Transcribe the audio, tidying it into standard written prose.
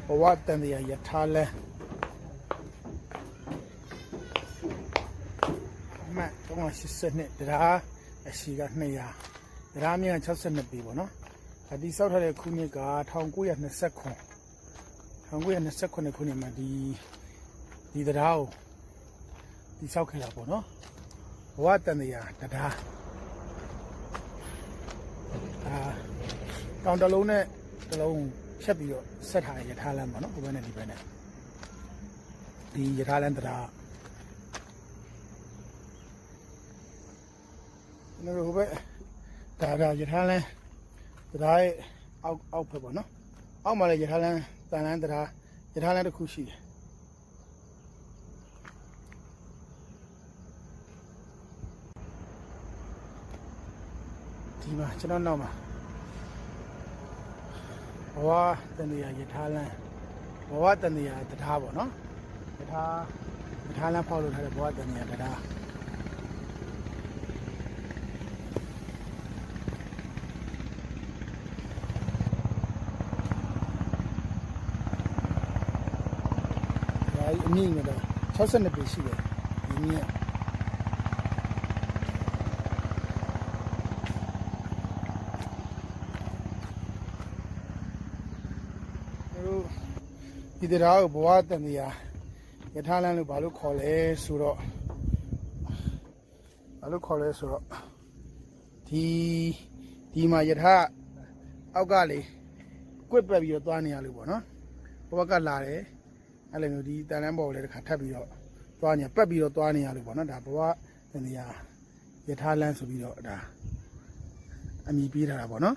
ဘဝတန်တရားယထာလန်းအမှတ်382တရားအရှိက200တရားမြင့်62ปีပေါ့နော်အဒီစောက်ထားတဲ့ခုနှစ်က1929ခုနှစ်မှာဒီတရားကိုဒီစောက်ခဲ့တာပေါ့နော်ဘဝတန်တရားတရားတောင်တလုံးနဲ့တလုံးဖြတ်ပြီးတော့ဆက်ထားရထားလမ်းပေါ့နော်ဟိုဘက်နဲ့ဒီဘက်နဲ့ဒီရထားလမ်းတရားနော်ဟိုဘက်ဒါရထားလမ်းတရားရဲ့အောက်ဖက်ပေါ့နော်အောက်မှာလည်းရထားလမ်းတန်လမ်းတရားရထားလမ်းတစ်ခုရှိတယ်ဒီမှာကျွန်တော်နောက်မှာဘဝတန်တရားယထာလန်းဘဝတန်တရားတရားပေါ့နော်ယထာလန်းဖောက်လို့ထားတဲ့ဘဝတန်တရားတရားဒါအမြင့်နဲ့တော့62ပေရှိတယ်ဒီမြင့်ဒီတရားကိုဘဝတန်တရားယထာလန်းလို့ဘာလို့ခေါ်လဲဆိုတော့ဒီမှာယထာအောက်ကလေကွတ်ပက်ပြီးတော့သွားနေရလို့ပေါ့နော်ဘဝကလာတယ်အဲ့လိုမျိုးဒီတန်လန်းပေါ်ကိုလည်းတစ်ခါထပ်ပြီးတော့သွားနေပက်ပြီးတော့သွားနေရလို့ပေါ့နော်ဒါဘဝတန်တရားယထာလန်းဆိုပြီးတော့ဒါအမည်ပေးထားတာပေါ့နော်